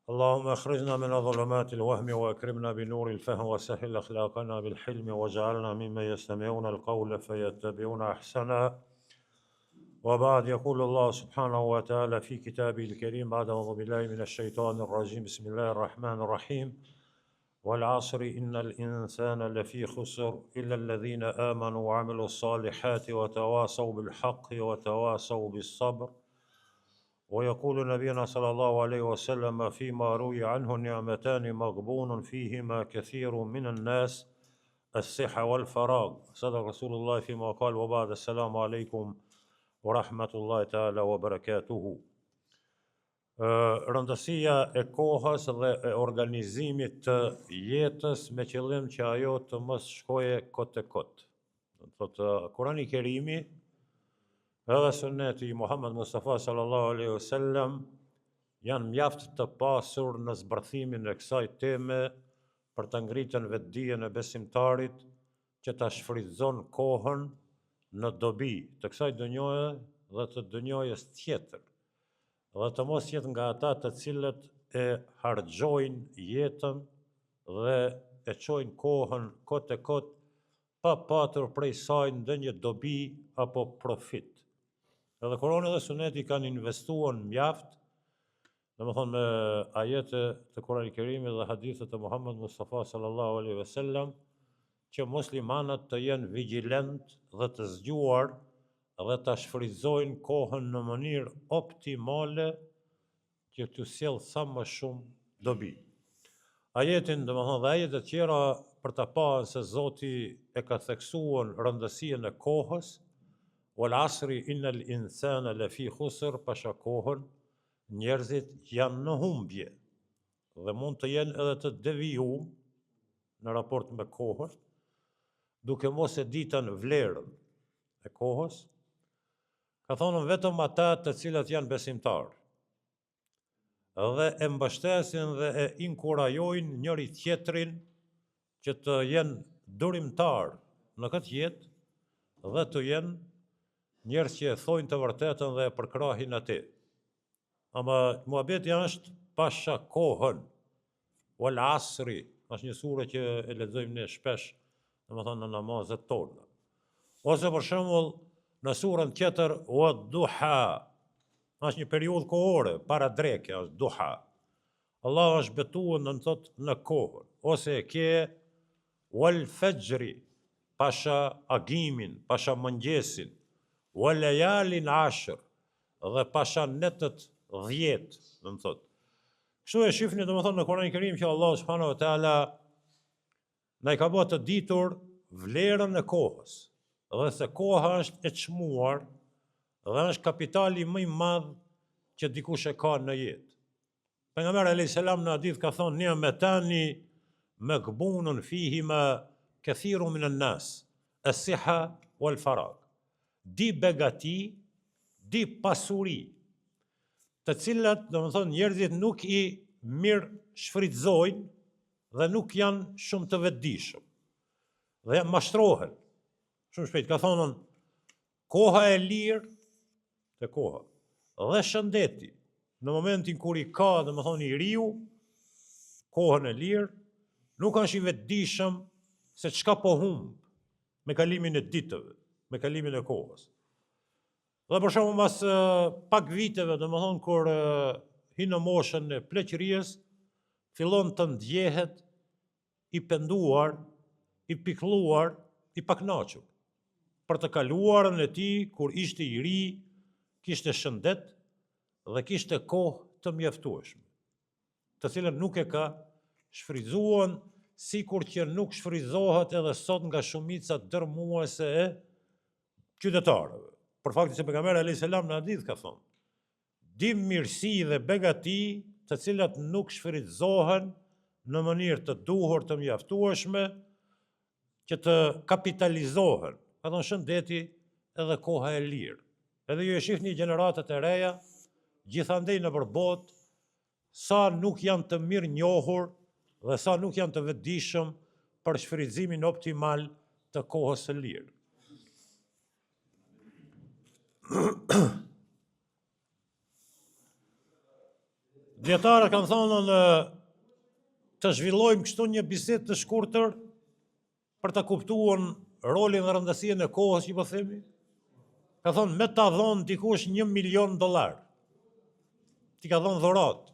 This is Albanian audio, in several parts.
اللهم اخرجنا من ظلمات الوهم واكرمنا بنور الفهم وسهل اخلاقنا بالحلم واجعلنا ممن يستمعون القول فيتبعون احسنه. وبعد، يقول الله سبحانه وتعالى في كتابه الكريم بعد أعوذ بالله من الشيطان الرجيم بسم الله الرحمن الرحيم والعصر إن الإنسان لفي خسر إلا الذين آمنوا وعملوا الصالحات وتواصوا بالحق وتواصوا بالصبر. ويقول نبينا صلى الله عليه وسلم فيما روي عنه نعمتان مغبون فيهما كثير من الناس الصحة والفراغ. صدق رسول الله فيما قال. وبعد، السلام عليكم wa rahmatullahi ta'ala wa barakatuhu. Rëndësia e kohës dhe e organizimit të jetës me qëllim që ajo të mos shkoje kot e kot. Thotë Kurani i Kerimi edhe Sunneti i Muhammed Mustafa sallallahu alaihi wasallam janë mjaft të pasur në zbërthimin e kësaj teme për të ngritën vetdijen e besimtarit që ta shfrytëzon kohën në dobi të kësaj dënjoje dhe të dënjojës tjetër, dhe të mos jetë nga ata të cilët e harxojnë jetën dhe e çojnë kohën kot e kot pa patur prej saj ndonjë dobi apo profit. Edhe Kurani dhe Suneti kanë investuar mjaft, domethënë me ajete të Kuranit Kerimit dhe hadithe të Muhammed Mustafa sallallahu alaihi wasallam, që muslimanët të jenë vigjilent dhe të zgjuar dhe të shfrytëzojnë kohën në mënyrë optimale që t'u sjell sa më shumë dobi. Ajetin, domethënë dhe ajetet tjera për ta parë se Zoti e ka theksuar rëndësinë e kohës, wal asri innal insana lafi khusr, pasha kohën, njerëzit janë në humbje dhe mund të jenë edhe të devijuar në raport me kohën, duke mos e ditën vlerën e kohës. Ka thonë vetëm ata të cilët janë besimtarë dhe e mbështesin dhe e inkurajojnë njëri tjetrin që të jenë durimtar në këtë jetë dhe të jenë njerëz që e thojnë të vërtetën dhe e përkrahin atë. Ama muhabeti është pasha kohën, wal asri, është një sure që e lexojmë ne shpesh, domethënë në namazet tona. Ose për shembull në surën tjetër wad-duha, është një periudhë kohore, para dreke është duha. Allah është betuar në kohën, ose e ke wal fajri, pasha agimin, pasha mëngjesin, wal layalin ashr, dhe pasha netët 10, domethënë. Kështu e shihni domethënë në Kur'anin e Kerim që Allah subhanahu wa taala na i ka bërë të ditur vlerën e kohës, dhe se koha është e çmuar dhe është kapitali më i madh që dikush e ka në jetë. Pejgamberi alayhis salam në hadith ka thonë ni'matani maghbunun fihima kathirun min an-nas, as-siha wal farag. Di begati, di pasuri, të cilat domethënë njerëzit nuk i mirë shfrytëzojnë dhe nuk janë shumë të vetëdijshëm. Dhe mashtrohen. Shumë shpejt ka thonën koha e lirë te koha dhe shëndeti. Në momentin kur i ka, domethënë i riu, kohën e lirë, nuk është i vetëdijshëm se çka po humb me kalimin e ditëve, me kalimin e kohës. Dhe për shembull mas pak viteve, domethënë kur hi në moshën e pleqërisë, fillon të ndjehet i penduar, i pikëlluar, i pakënaqur për të kaluarën e tij kur ishte i ri, kishte shëndet dhe kishte kohë të mjaftueshme, të cilën nuk e ka shfrytzuar sikur që nuk shfrytëzohet edhe sot nga shumica dërmuese e qytetarëve. Për faktin se pejgamberi alayhis salam në hadith ka thonë, dim mirësi dhe begati të cilat nuk shfrytëzohen në mënyrë të duhur të mjaftueshme, që të kapitalizohen, ka thonë shëndeti edhe koha e lirë. Edhe ju e shihni gjeneratat e reja, gjithandej nëpër botë, sa nuk janë të mirë njohur dhe sa nuk janë të vetëdijshëm për shfrytëzimin optimal të kohës së lirë. Dietarët kanë thonë të zhvillojmë kështu një bisedë të shkurtër për të kuptuar rolin dhe rëndësinë e kohës që po themi. Ka thonë me ta dhonë dikush $1 milion. Ti ka thonë dhurat.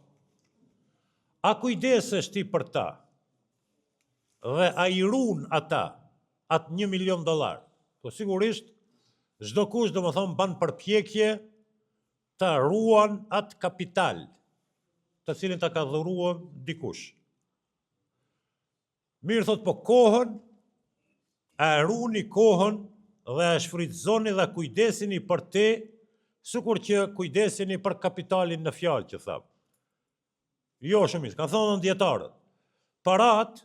A kujdesesh ti për ta? Dhe a i ruan ata atë $1 milion? Po sigurisht, çdo kush do më thonë ban përpjekje të ruan atë kapital, të cilin ta ka dhuruar dikush. Mirë thot, po kohën, a ruani kohën dhe a shfrytëzoni dhe kujdesini për te, sikur që kujdesini për kapitalin në fjalë që thamë. Jo shumis, ka thonë dietarët. Parat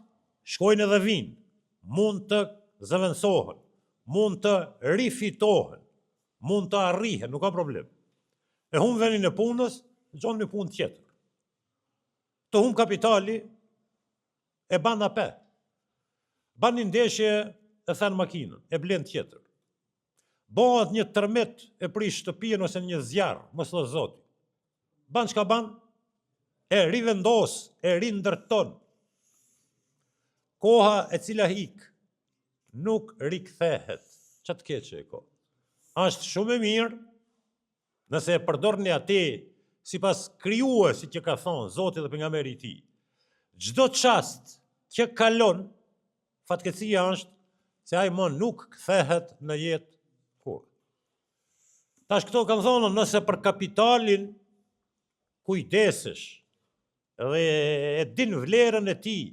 shkojnë edhe vinë, mund të zëvendësohen, mund të rifitohen, mund të arrihen, nuk ka problem. E humbë vendin e punës, gjonë një punë tjetër. Të humbë kapitali, e ban ape. Ban një ndeshje e thanë makinën, e blen tjetër. Bëhet një tërmet e prish shtëpien ose një zjarë, mos thot Zoti. Ban çka ban? E rivendos, e rindërton. Koha e cila hik, nuk rikthehet. Që të keqe e ko? Ashtë shumë e mirë, nëse e përdorni ati, si pas krijuesit që ka thonë, Zoti dhe pejgamberi i tij. Çdo çast që kalon, fatkeqësia është se ai më nuk kthehet në jetë kur. Tash këto kanë thonë, nëse për kapitalin kujdesesh dhe e din vlerën e tij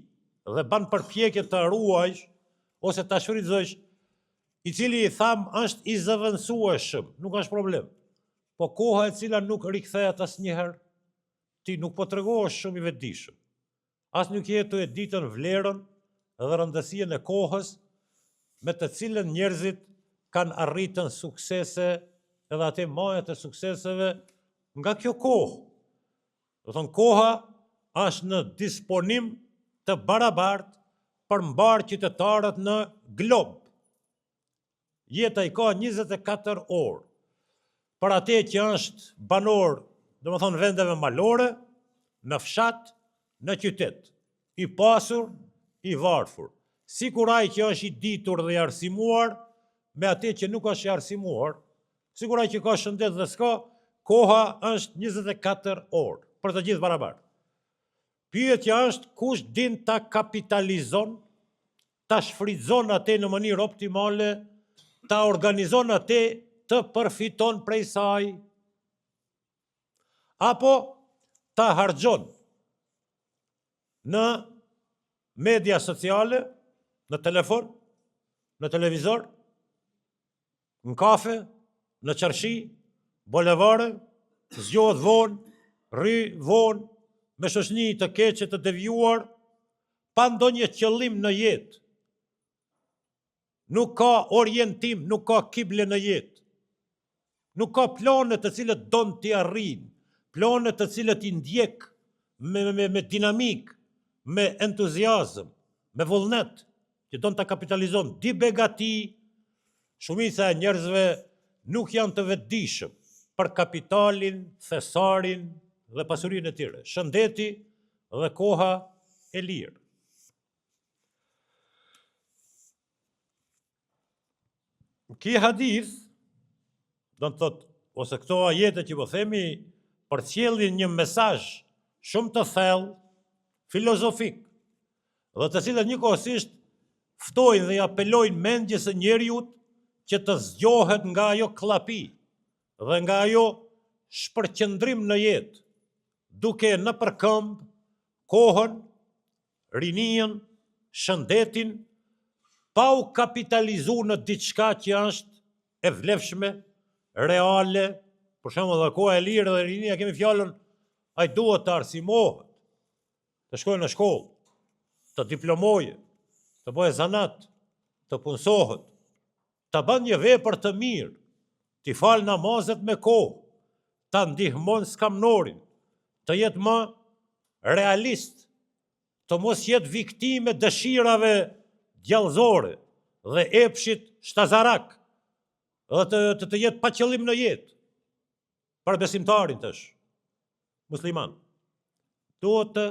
dhe ban përpjekje të ruajsh ose ta shfrytëzosh, i cili i tham është i zëvendësueshëm, nuk është problem. Po koha e cila nuk rikthehet asnjëherë, ti nuk po tregohesh shumë i vetëdijshëm. As nuk je të e ditën vlerën dhe rëndësinë e kohës me të cilën njerëzit kanë arritën suksese edhe atë majet e sukseseve nga kjo kohë. Do thonë koha është në disponim të barabartë për mbar qytetarët në glob. Jeta i ka 24 orë. Për atë që është banor, do më thonë vendeve malore, në fshat, në qytet, i pasur, i varfër. Sikur ai që është i ditur dhe i arsimuar, me atë që nuk është i arsimuar, sikur ai që ka shëndet dhe s'ka, koha është 24 orë, për të gjithë barabartë. Pyetja është kush din ta kapitalizon, ta shfrytëzon atë në mënyrë optimale, ta organizon atë të përfiton prej saj, apo ta harxhon në media sociale, në telefon, në televizor, në kafe, në qarshi, bolevare, zgjohet vonë, rri vonë, me shoqni të keqe të devijuar, pa ndonjë qëllim në jetë. Nuk ka orientim, nuk ka kible në jetë. Nuk ka plane të cilët don t'i arrijë, plane të cilët i ndjek me dinamik, me entuziazëm, me vullnet, që don ta kapitalizon. Di begati, shumica e njerëzve nuk janë të vetëdijshëm për kapitalin, thesarin dhe pasurinë e tyre, shëndeti dhe koha e lirë. Ky hadith, do të thotë, ose këto ajete që po themi, përcjellin një mesazh shumë të thellë, filozofik, dhe të cilët njëkohësisht ftojnë dhe apelojnë mendjes së njeriut që të zgjohet nga ajo klapi dhe nga ajo shpërqendrim në jetë, duke në përkëmb kohën, rinien, shëndetin, pa u kapitalizuar në diçka që është e vlefshme, reale. Për shembull, dhe koha e lirë dhe rinia, kemi fjalën, ai duhet të arsimohet, të shkojë në shkollë, të diplomoje, të bëjë zanat, të punësohet, të bën një vepër të mirë, t'i falë namazet me kohë, ta ndihmon skamnorin, të jetë më realist, të mos jetë viktime dëshirave gjallëzore dhe epshit shtazarak, dhe të jetë pa qëllim në jetë, për besimtarin tash, musliman. Duhet të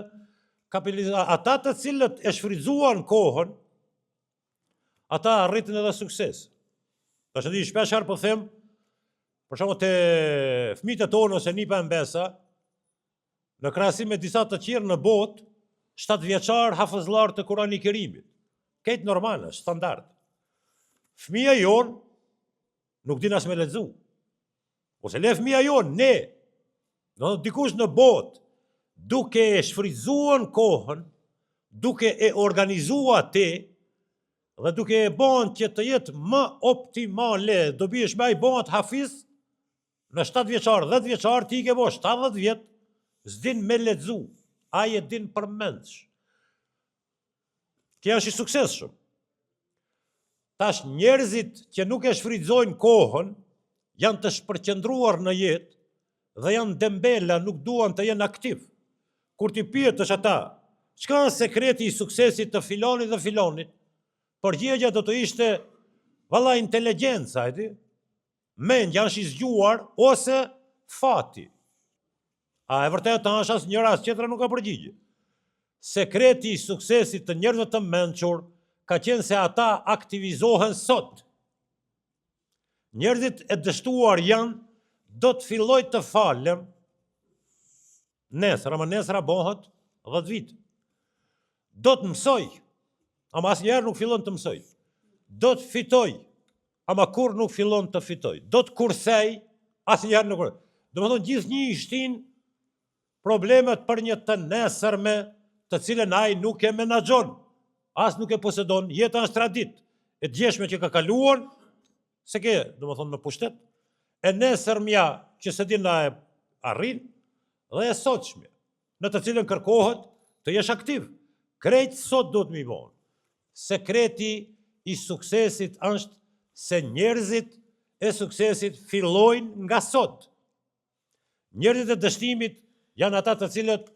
kapitalizohen. Ata të cilët e shfrytzuan kohën, ata arritën edhe sukses. Tash di shpesh herë po them, për shembull te fëmijët e tonë ose nipa e mbesa, në krahasim me disa të tjerë në botë, 7 vjeçar hafëzllar të Kurani Kerimit. Këtë normal, është standard. Fëmija jonë nuk din as me lexu. Ose le fëmija jonë, ne, dikush në botë, duke e shfrytzuar kohën, duke e organizuar te, dhe duke e bën që të jetë më optimale, do biesh më i bën hafiz, në 7 vjeçar, 10 vjeçar, ti ke bo 70 vjet, s'din me lexu, ai e din përmendsh. Kjo është i suksesshëm. Tash njerëzit që nuk e shfrytëzojnë kohën, janë të shpërqendruar në jetë dhe janë dembela, nuk duan të jenë aktiv. Kur ti pyetësh ata, çka është sekreti i suksesit të filonit dhe filonit? Përgjigja do të ishte valla inteligjenca, e di? Mendja është i zgjuar ose fati. A e vërtet është as njëra as tjetra nuk ka përgjigje. Sekreti i suksesit të njerëzve të mençur ka qenë se ata aktivizohen sot. Njerëzit e dështuar janë, do të filloj të falem nesër, ama nesëra bëhet 10 vite. Do të mësoj, ama asnjëherë nuk fillon të mësoj. Do të fitoj, ama kur nuk fillon të fitoj. Do të kursej, asnjëherë nuk. Domethënë gjithnjë shtin problemet për një të nesërme, të cilën ai nuk e menaxhon, as nuk e posedon, jeta është tradit, e djeshme që ka kaluar, se ke, domethënë në pushtet, e nesërmja që se din na e arrin, dhe e sotshme, në të cilën kërkohet të jesh aktiv. Krejt sot do të mi vonë. Sekreti i suksesit është se njerëzit e suksesit fillojnë nga sot. Njerëzit e dështimit janë ata të cilët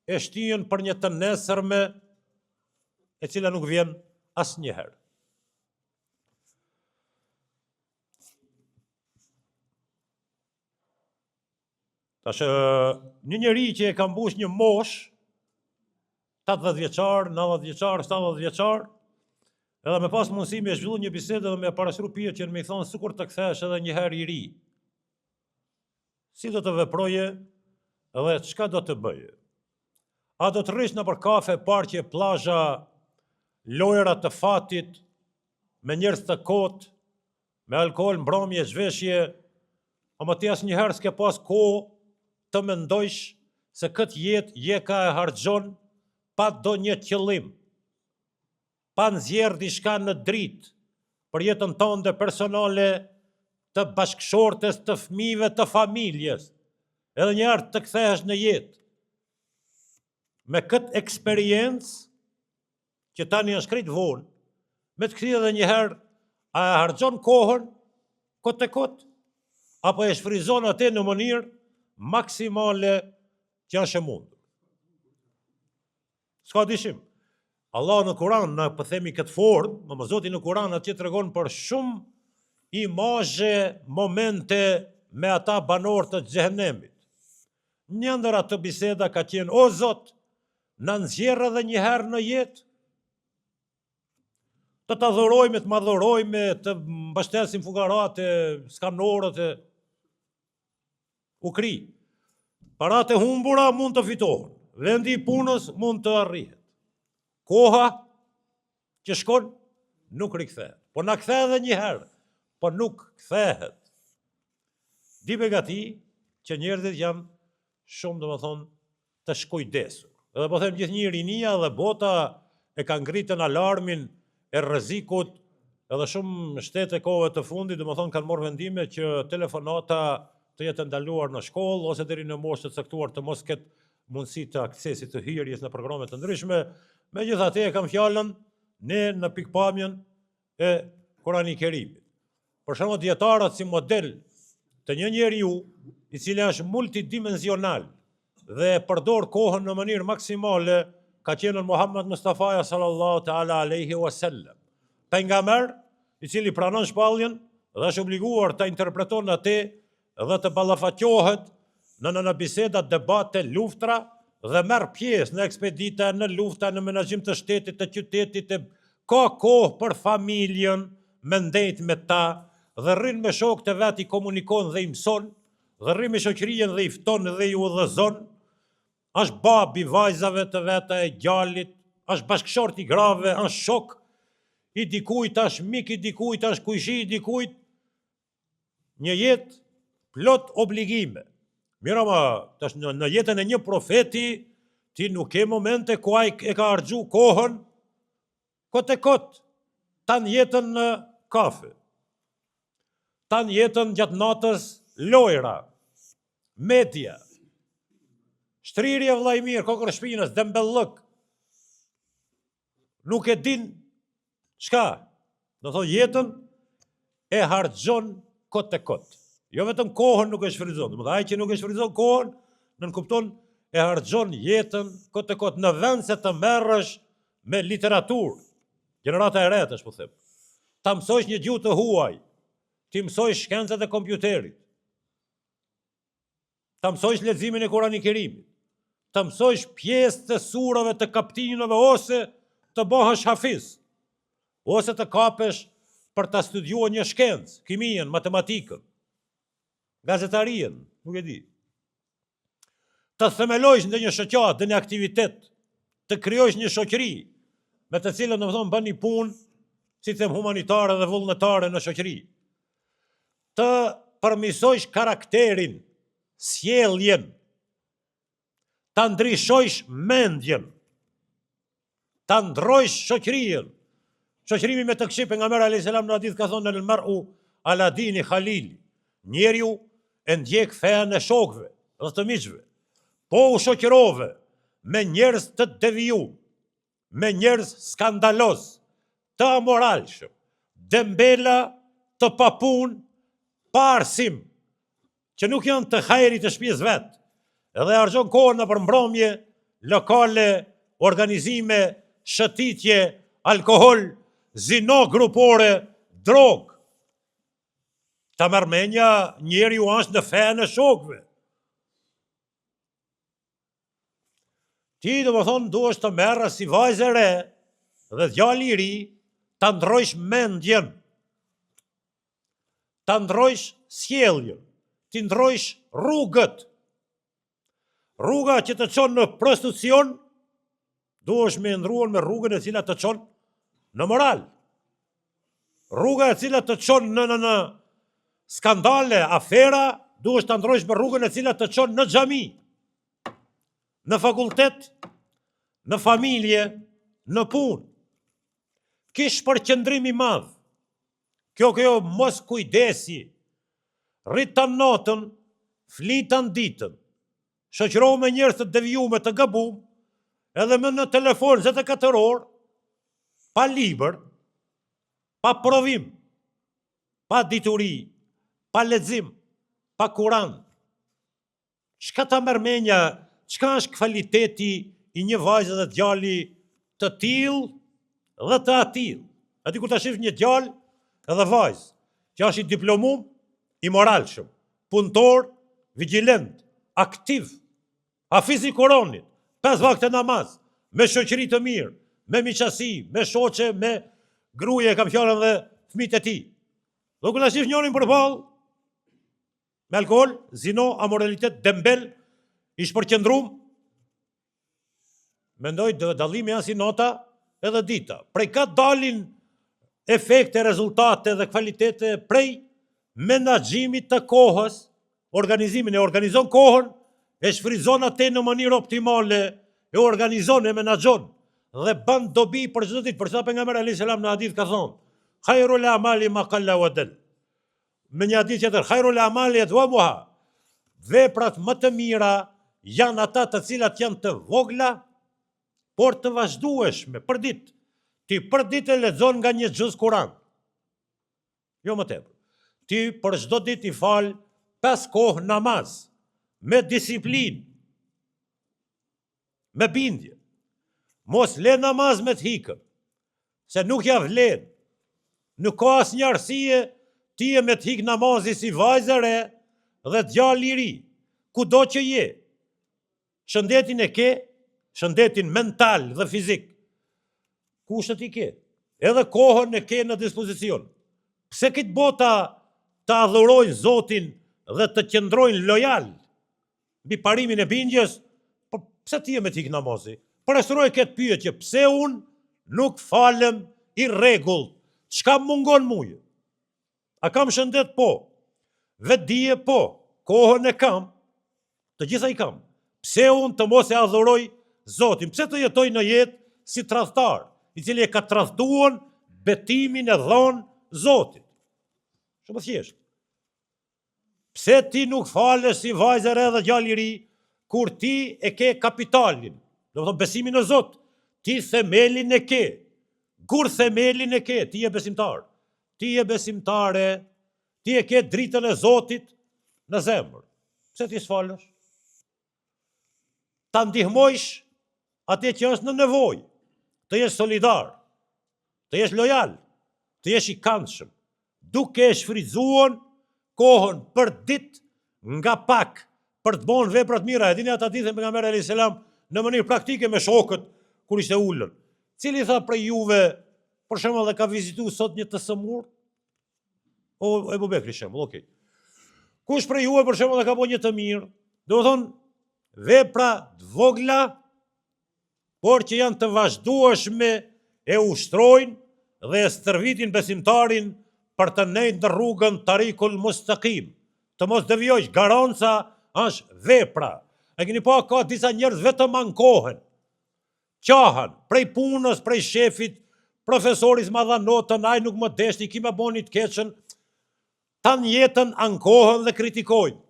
e shtyjën për një të nesërme e cila nuk vjen asnjëherë. Tash një njeri që e ka mbush një mosh, 80 vjeçar, 90 vjeçar, 70 vjeçar, edhe me pas mundësi me zhvillu një bisedë dhe me parashru pyetjen me i thonë sikur të kthehesh edhe një herë i ri. Si do të veproje dhe çka do të bëje? A do të rrish në për kafe, parqe, plazha, lojra të fatit, me njerëz të kotë, me alkool, mbrëmje, zhveshje, ama ti asnjëherë s'ke pas kohë të mendojsh se këtë jetë je ka e harxhon pa do një qëllim, pa nxjerr diçka në dritë për jetën tënde personale, të bashkëshortes, të fëmijëve, të familjes, edhe një herë të kthehesh në jetë. Me këtë eksperiencë, që tani është krejt vonë, me të kthyer edhe një herë, a e harxhon kohën kot e kot, apo e shfryzon atë në mënyrë maksimale që është e mundur. S'ka dyshim. Allah në Kur'an na po themi këtë formë, më Zoti në Kur'an atje tregon për shumë imazhe, momente me ata banor të xhehenemit. Një ndër ato biseda ka qenë, o Zot, na nxjerr edhe një herë në jetë, të të adhurojme, të madhurojme, të mbështesim fugarat, skanorët, u kri. Parat e humbura mund të fitohen, vendi i punës mund të arrihet. Koha që shkon nuk rikthehet, po na kthehet edhe një herë, po nuk kthehet. Di begati që njerëzit janë shumë, domethënë, të shkujdesur. Edhe po them gjithnjë rinia dhe bota e ka ngritën alarmin e rrezikut, edhe shumë shtete kohëve të fundit, domethënë kanë marrë vendime që telefonata të jetë ndaluar në shkollë ose deri në moshë të caktuar të mos ketë mundësi të aksesit të hyrjes në programe të ndryshme. Megjithatë e kam fjalën ne në pikpamjen e Kurani Kerimit. Për shembull dietarët si model të një njeriu i cili është multidimensional dhe përdor kohën në mënyrë maksimale, ka qenë Muhammed Mustafa sallallahu ta'ala alaihi wasallam. Pejgamber i cili pranon shpalljen dhe është obliguar të interpreton atë dhe të ballafaqohet në bisedat, debate, luftra dhe merr pjesë në ekspedita, në lufta, në menaxhim të shtetit, të qytetit, ka kohë për familjen, me ndejt me ta, dhe rrin me shokët e vet, i komunikon dhe i mëson, dhe rrin me shoqërien dhe i fton dhe i udhëzon, është babi vajzave të veta e gjalit, është bashkëshort i grave, është shok i dikujt, është mik i dikujt, është kujshi i dikujt, një jetë plot obligime. Mira ma, tash në jetën e një profeti, ti nuk ke momente ku ai e ka harxhu kohën, kot e kot, tanë jetën në kafe, tanë jetën gjatë natës lojra, media, shtrirje vllajmir, kokër shpinës, dembellëk, nuk e din çka, do thonë jetën e harxhon kot e kot. Jo vetëm kohën nuk e shfrytëzon, domethënë ai që nuk e shfrytëzon kohën, nën kupton e harxhon jetën kot e kot, në vend se të merresh me literaturë. Gjenerata e re tash po them. Ta mësojsh një gjuhë të huaj, ti mësojsh shkencat e kompjuterit. Ta mësojsh leximin e Kur'anit Kerimit. Ta mësojsh pjesë të surave të kaptinëve ose të bëhesh hafiz. Ose të kapesh për ta studiuar një shkencë, kimien, matematikën, gazetarien, nuk e di. Të themelojsh në një shoqat, në një aktivitet, të krijojsh një shoqëri, me të cilën domethënë bën një punë, si them, humanitare dhe vullnetare në shoqëri. Të përmirësojsh karakterin, sjelljen, ta ndryshojsh mendjen, ta ndrojsh shoqërien. Shoqërimi me të këqij pejgamberi alayhis salam në hadith ka thonë el mar'u ala dini khalili. Njeriu e ndjek fen e shokëve dhe të miqve. Po u shoqërove me njerëz të devijuar, me njerëz skandaloz, të amoralshëm, dembela, të papun, pa arsim, që nuk janë të hajrit të shtëpisë vet, edhe harxhon kohën në përmbrëmje, lokale, organizime, shëtitje, alkohol, zino grupore, drog. Ta merr mendja, njeriu është në fen e shokëve. Ti domethënë duhesh të merresh si vajzë e re dhe djalë i ri, ta ndrojsh mendjen, ta ndrojsh sjelljen, ti ndrojsh rrugët. Rruga që të çon në prostitucion, duhesh me ndruar me rrugën e cila të çon në moral. Rruga e cila të çon në skandale, afera, duhesh ta ndrojsh me rrugën e cila të çon në xhami, në fakultet, në familje, në punë. Kish përqendrim i madh. Kjo mos kujdesi. Rritan natën, flitan ditën. Shoqërohu me njerëz të devijuar, të gabuar, edhe me në telefon 24 orë, pa libër, pa provim, pa dituri, pa lexim, pa Kur'an. Çka ta merr mendja, çka është kvaliteti i një vajze dhe djali të tillë dhe të atill. Aty kur ta shif një djalë edhe vajzë, që është i diplomum, i moralshëm, punëtor, vigjilent, aktiv, hafiz i Kuranit, 5 vakte namaz, me shoqëri të mirë, me miqësi, me shoqe, me gruaje, kam fjalën dhe fëmijët e tij. Do kur ta shif njërin përballë, me alkool, zino, amoralitet, dembel, i shpërqendrum, mendoj dallimi janë si nota edhe dita. Prej ka dalin efekte, rezultate dhe kvalitete prej menaxhimit të kohës, organizimin e organizon kohën, e shfrytëzon atë në mënyrë optimale, e organizon, e menaxhon dhe bën dobi për çdo ditë. Për sa pejgamberi alayhis salam në hadith ka thonë: "Khairul a'mali ma qalla wa dal." Me një hadith tjetër: "Khairul a'mali adwamuha." Veprat më të mira janë ata të cilat janë të vogla, por të vazhdueshme për ditë. Ti për ditë e lexon nga një xhuz Kur'an. Jo më tepër. Ti për çdo ditë i fal 5 kohë namaz, me disiplinë, me bindje. Mos le namaz me të hikën, se nuk ja vlen. Nuk ka asnjë arsye ti e me të hik namazi si vajzë e re dhe djalë i ri, kudo që je. shëndetin e ke, shëndetin mental dhe fizik, kushtet i ke, edhe kohën e ke në dispozicion. Pse këtë bota të adhurojnë Zotin dhe të qëndrojnë lojal mbi parimin e bindjes, pse ti e me tik namazi? Përrestroj këtë pyetje, pse unë nuk falem i rregullt? Çka mungon muje? A kam shëndet? Po. Vetdije? Po. Kohën e kam, të gjitha i kam. Pse unë të mos e adhuroj Zotin? Pse të jetoj në jetë si tradhtar, i cili e ka tradhtuar betimin e dhënë Zotit? Shumë thjesht. Pse ti nuk falesh si vajzë e re dhe djalë i ri, kur ti e ke kapitalin, do të thonë besimin në Zot, ti themelin e ke. Kur themelin e ke, ti je besimtar. Ti je besimtare, ti e ke dritën e Zotit në zemër. Pse ti s'falesh? Ta ndihmojsh atë që është në nevojë, të jesh solidar, të jesh lojal, të jesh i këndshëm, duke e shfrytzuar kohën për ditë nga pak për të bënë vepra të mira. E dini ata ditën pejgamberi alayhis salam në mënyrë praktike me shokët kur ishte ulur. Cili tha prej juve, për shembull, e ka vizituar sot një të sëmur? O Ebu Bekri shembull, okay. Kush prej juve për shembull e ka bënë një të mirë? Do të thonë vepra të vogla, por që janë të vazhdueshme, e ushtrojnë dhe e stërvitin besimtarin për të nejtë në rrugën tarikul mustaqim, të mos devijojsh. Garanca është vepra. E keni pa, ka disa njerëz vetëm ankohen, qahan, prej punës, prej shefit, profesoris ma dha notën, ai nuk më deshti, ki me boni të keqën, tan jetën ankohen dhe kritikojnë.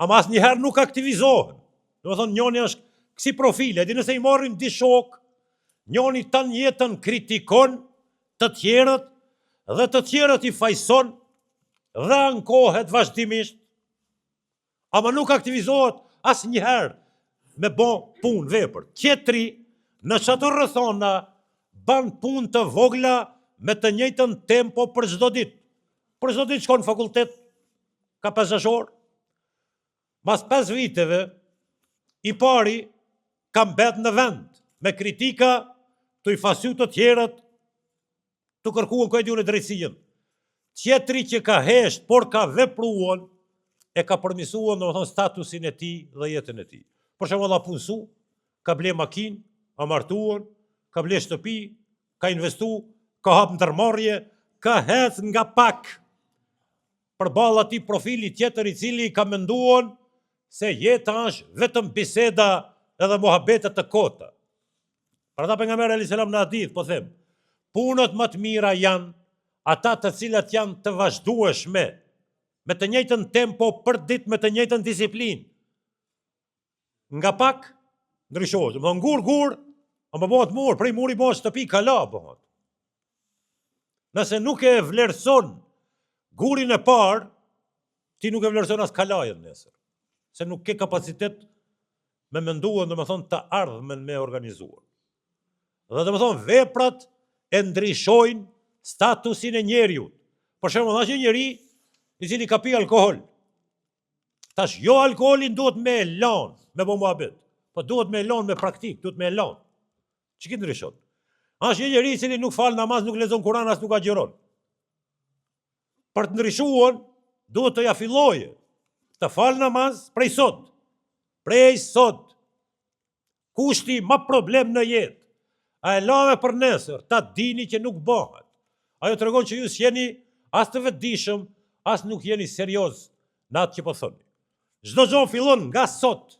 Ama as njëherë nuk aktivizohen. Do të thonë, njoni është kësi profile, edhe nëse i marrin di shok, njoni tan jetën kritikon të tjerët, dhe të tjerët i fajson dhe ankohet vazhdimisht, ama nuk aktivizohet as njëherë me bon punë vepër. Tjetri në çato rrethona ban punë të vogla me të njëjtën tempo për çdo ditë. Për çdo ditë shkon në fakultet, ka 5 orë. Mas 5 viteve, i pari ka mbet në vend, me kritika të i fasu të tjerët, të kërkuan kujt unë drejtsinë. Tjetri që ka hesht, por ka vepruan, e ka përmisuan, domethënë, statusin e tij dhe jetën e tij. Për shembull, ka punsu, ka ble makinë, ka martuan, ka ble shtëpi, ka investu, ka hap ndërmarrje, ka hec nga pak përballë atij profili tjetër i cili ka menduar se jeta është vetëm biseda edhe mohabetet të kota. Për ata pejgamberi alayhis salam në hadith po them, punët më të mira janë ata të cilat janë të vazhdueshme, me të njëjtën tempo për ditë, me të njëjtën disiplinë. Nga pak ndryshohet, më ngur, ama bëhet mur, prej muri bëhet shtëpi, kala bëhet. Nëse nuk e vlerëson gurin e parë, ti nuk e vlerëson as kalajën nesër, se nuk ke kapacitet me menduar, domethënë, të ardhmen me organizuar. Dhe domethënë, veprat e ndryshojnë statusin e njeriu. Për shembull, është një njeri i cili ka pi alkool. Tash jo alkoolin duhet me lanë, me bo muhabet, po duhet me lanë me praktik, duhet me lanë. Ç'ki ndryshon? Është një njeri i cili nuk fal namaz, nuk lexon Kur'an, as nuk agjeron. Për të ndryshuar, duhet të ja filloje të fal namaz prej sot. Prej sot. Kushti më problem në jetë. A e lave për nesër, ta dini që nuk bëhet. Ajo tregon që ju s'jeni as të vetëdijshëm, as nuk jeni serioz në atë që po thoni. Çdo gjë fillon nga sot.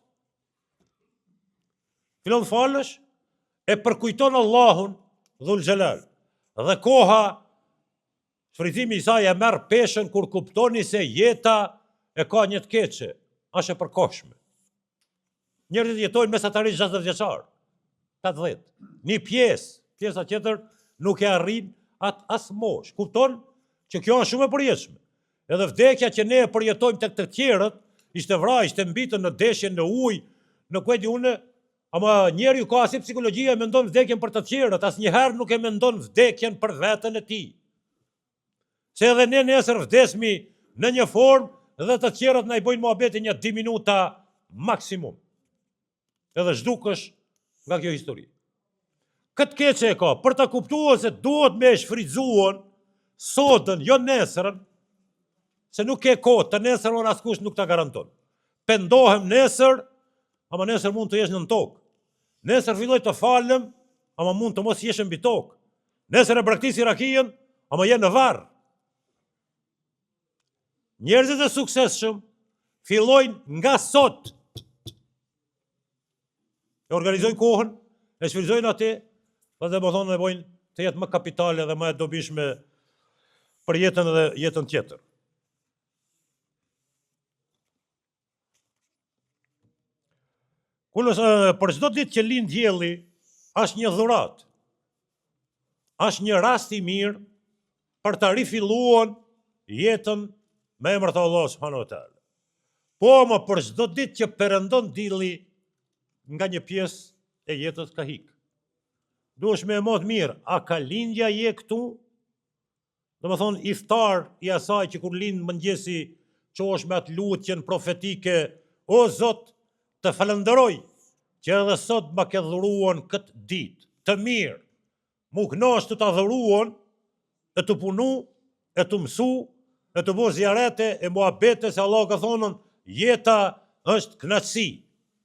Fillon falësh, e përkujton Allahun Dhul Xhelal. Dhe koha, shfrytëzimi i saj e merr peshën kur kuptoni se jeta e ka një të keqe, është e përkohshme. Njerëzit jetojnë mesatarisht 60 vjeçar, 80. Një pjesa tjetër nuk e arrin atë as mosh. Kupton që kjo është shumë e përjetshme. Edhe vdekja që ne e përjetojmë tek të tjerët, ishte vrarë, ishte mbitën në deshje, në ujë, në kujt unë, ama njeriu ka si psikologjia e mendon vdekjen për të tjerët, asnjëherë nuk e mendon vdekjen për veten e tij. Se edhe ne nesër vdesmi në një formë dhe të tjerët na i bojnë muhabetin një 2 minuta maksimum. edhe zhdukësh nga kjo histori. Këtë keqe e ka, për të kuptuar se duhet me shfrytzuar sotën, jo nesërën, se nuk ke kohë, të nesërën askush nuk të garanton. Pendohem nesër, ama nesër mund të jesh në tokë. Nesër filloj të falem, ama mund të mos jesh mbi tokë. Nesër e braktisi rakijen, ama je në varr. Njerëzit e suksesshëm fillojnë nga sot. E organizojnë kohën, e shfrytëzojnë atë, dhe më thonë nevojnë të jetë më kapitale dhe më e dobishme për jetën dhe jetën tjetër. Për çdo ditë që lind dielli, është një dhuratë. Është një rast i mirë për të rifilluar jetën me emër të Allahut subhanahu wa taala. Po më për çdo ditë që perëndon dielli nga një pjesë e jetës ka hik. Duhesh me mod mirë, a ka lindja je këtu? Do më thonë, iftar i asaj që kur lind mëngjesi qosh me atë lutjen profetike, o Zot, të falenderoj që edhe sot ma ke dhuruan këtë ditë, të mirë, mu knash të të dhuruan, e të punu, e të mësu, e të bo zjarete, e muhabete, se Allah ka thonën, jeta është knaqësi,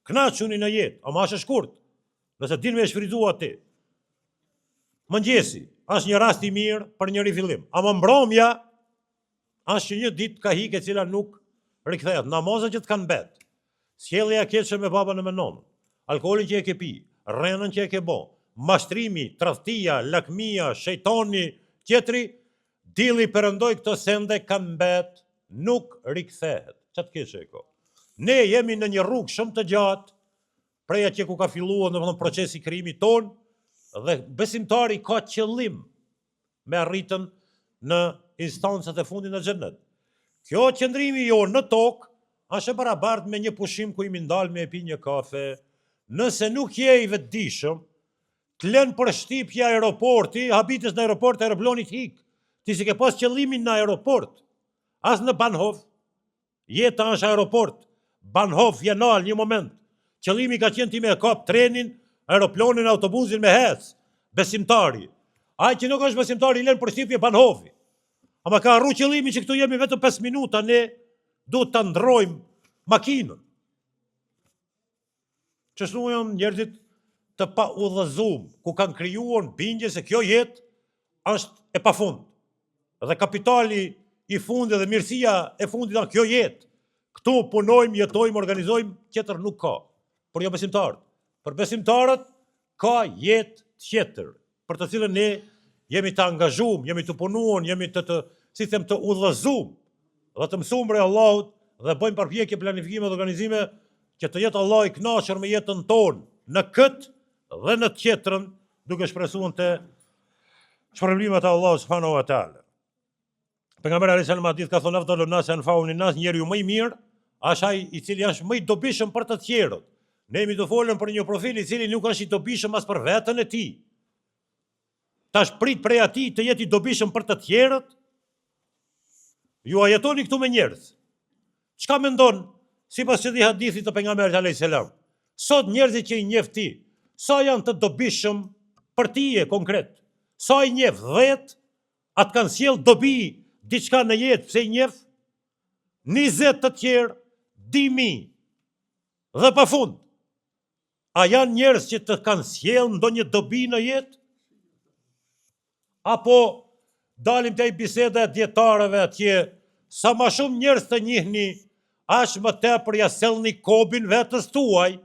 knaquni në jetë, ama është shkurt, nëse din me shfrytzu atë. Mëngjesi, është një rast i mirë për një rifillim. Ama mbromja, është një ditë ka hike cila nuk rikthehet. Namazet që të kanë bet, sjellja e keqe me babën e me nonën, alkoolin që e ke pi, rrenën që e ke bo, mashtrimi, tradhtia, lakmia, shejtani, tjetri, dili perëndoi këto sende kanë bet, nuk rikthehet. Çat keqe e ka. Ne jemi në një rrugë shumë të gjatë, prej atje ku ka filluar domethënë procesi krijimit ton, dhe besimtari ka qëllim me arritën në instancët e fundit në xhennet. Kjo qëndrimi jo në tokë është e barabartë me një pushim ku i mindal me e pi një kafe. Nëse nuk je i vetëdijshëm, të lën për shtypja aeroporti, habites në aeroport, aeroplonit hik. Ti si ke pas qëllimin në aeroport, as në Bahnhof, jeta është aeroport, Bahnhof jenal një moment. Qëllimi ka qenë ti me kap trenin, aeroplonin, autobusin me hec, besimtari. Ai që nuk është besimtari, i lën për shtypje Bahnhofi. Ama ka arru qëllimi që këtu jemi vetëm 5 minuta, ne duhet të ndrojmë makinën. Qështu janë njerëzit të pa udhëzuar, ku kanë krijuar bindje se kjo jetë është e pafund. Dhe kapitali i fundit dhe mirësia e fundit në kjo jetë. Këtu punojmë, jetojmë, organizojmë, tjetër nuk ka. Por jo besimtarët. Për besimtarët ka jetë tjetër, për të cilën ne jemi të angazhuar, jemi të punuar, jemi të udhëzuar, dhe të mësuar prej Allahut dhe bëjmë përpjekje, planifikime dhe organizime që të jetë Allah i kënaqur me jetën tonë në këtë dhe në tjetrën, duke shpresuar të shpërblimet e Allahut subhanahu wa taala. Pejgamberi alayhis salam hadith ka thonë afdalun nas anfa'un linnas, njeriu më i mirë është ai i cili është më i dobishëm për të tjerët. Ne jemi të folën për një profil i cili nuk është i dobishëm as për veten e tij. Tash prit prej atij të jetë i dobishëm për të tjerët. Ju a jetoni këtu me njerëz. Çka mendon sipas çdo hadithit të pejgamberit alayhis salam? Sot njerëzit që i njeh ti, sa janë të dobishëm për ti e konkret? Sa i njeh 10, atë kanë sjell dobi diçka në jetë, pse i njeh 20 të tjerë, 10.000 dhe pafund. A janë njerëz që të kanë sjell ndonjë dobi në jetë? Apo dalim te biseda e dietarëve atje, sa më shumë njerëz të njihni, aq më tepër ja sellni kobin vetes tuaj,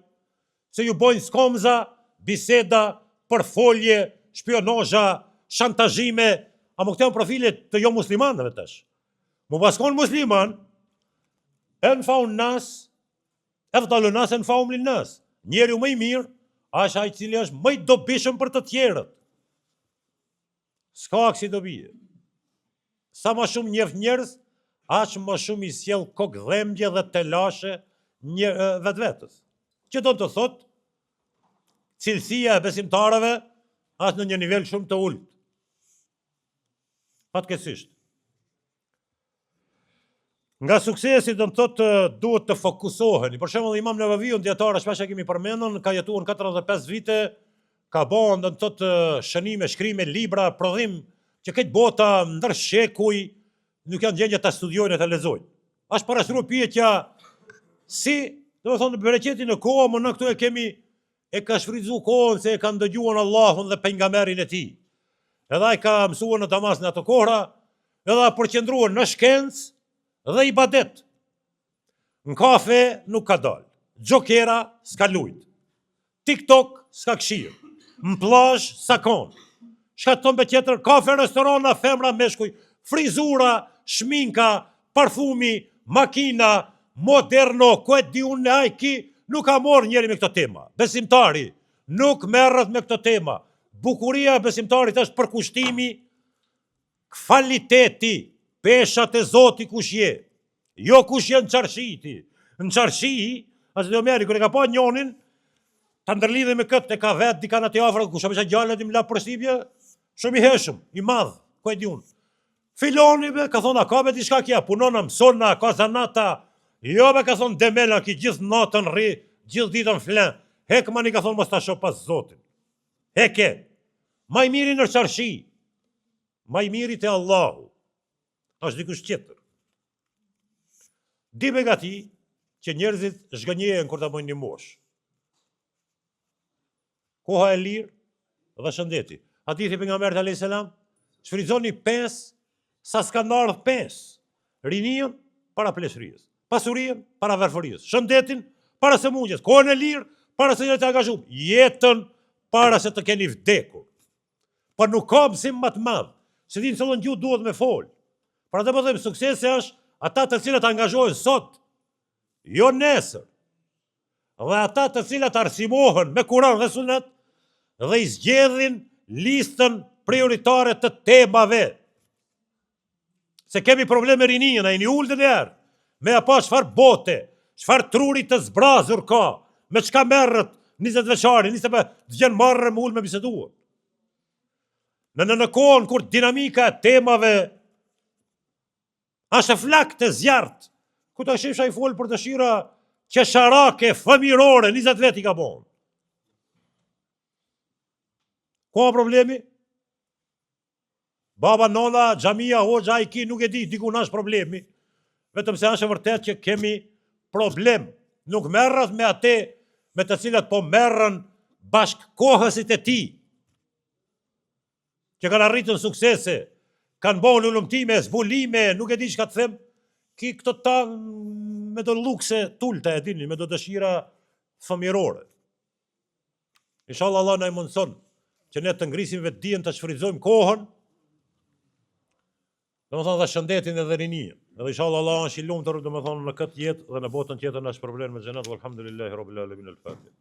se ju bojnë skomza, biseda, përfolje, shpionazha, shantazhime, a më këto janë profile të jo muslimanëve tash. Mu paskon musliman, enfa'un nas, afdalun nas enfa'um lin nas. Njeriu më i mirë është ai i cili është më i dobishëm për të tjerët. S'ka aksi dobi. Sa më shumë njeh njerëz, aq më shumë i sjell kokdhëmgje dhe telashe vetvetes. Që do të thotë, cilësia e besimtarëve është në një nivel shumë të ulët. Fatkeqësisht. Nga suksesi do të thotë duhet të fokusoheni. Për shembull Imam Nevaviu, dietar shpesh e kemi përmendur, ka jetuar 45 vite, ka bën do të thotë shënime, shkrime, libra, prodhim që këtë bota ndër shekuj nuk janë gjendje ta studiojnë e ta lexojnë. Është parashruar pyetja si, do të thonë bereqeti në kohë, më në këtu e ka shfrytzu kohën se e ka ndëgjuar Allahun dhe pejgamberin e tij. Edhe ai ka mësuar në Damas në ato kohra, edhe përqendruar në shkencë dhe ibadet. Në kafe nuk ka dalë, gjokera s'ka lujt, TikTok s'ka këshirë, në plazh s'ka konë, shka të tombe tjetër, kafe, restorana, femra, meshkuj, frizura, shminka, parfumi, makina, moderno, ku e di unë ajki, nuk ka morë njeri me këto tema. Besimtari nuk merret me këto tema. Bukuria e besimtarit është përkushtimi, kvaliteti, peshat e Zoti kush je, jo kush je në qarshiti. Në qarshi, asë dhe omeri, kër e ka pa njonin, të ndërlidhe me këtë, e ka vetë, dika në të afra, kush apesha gjallet i mla përstipje, shumë i heshëm, i madhë, ku e di unë. Filoni be, ka thonë, a ka be t'i shka kja, punona, mësona, ka zanata, jo be, ka thonë, demela, ki gjithë natën rri, gjithë ditën flen, hekmani ka thonë, mos ta shoh pas Zotin. Heke, ma i miri në qarshi, ma i miri të Allahu, është dikush tjetër. Di me gati që njerëzit zhgënjehen kur ta bëjnë një mosh. Koha e lirë dhe shëndeti. Hadithi pejgamberit alayhis salam, shfrytëzoni 5 sa s'kan ardhur 5. Rininë para pleshërisë, pasurinë para varfërisë, shëndetin para sëmundjes, kohën e lirë para se të angazhuar, jetën para se të keni vdekur. Por nuk ka mësim më të madh, se dinë se gjuhë duhet me fol. Pra të po them, suksesi është ata të cilët angazhohen sot, jo nesër. Dhe ata të cilët arsimohen me Kur'an dhe Sunet dhe i zgjedhin listën prioritare të temave. Se kemi probleme rinijën, a i një ullë dhe njerë, me apa çfarë bote, çfarë trurit të zbrazur ka, me çka merret 20 veçari, 25, dëgjen marrë me ullë me biseduar. Në kohën kur dinamika e temave është flak të zjartë, ku të shifsha i folë për dëshira qesharake, fëmirore, 20 veti ka bon. Ko problemi? Baba, nona, xhamia, hoxha, i ki, nuk e di, diku është problemi. Vetëm se është vërtet që kemi problem. Nuk merret me atë me të cilat po merren bashkëkohësit e tij, që kanë arritën suksese, kanë bon ulumtime, zbulime, nuk e di çka të them, ki këto ta me do lukse tulta, e dini, me do dëshira fëmirore. Inshallah Allah na i mundson që ne të ngrisim vetdijen, të shfrytëzojmë kohën, domethënë dhe shëndetin edhe rininë. Edhe inshallah Allah është i lumtur domethënë në këtë jetë dhe në botën tjetër na shpërblen me xhenet, walhamdulillahi rabbil alamin. Al-Fatiha.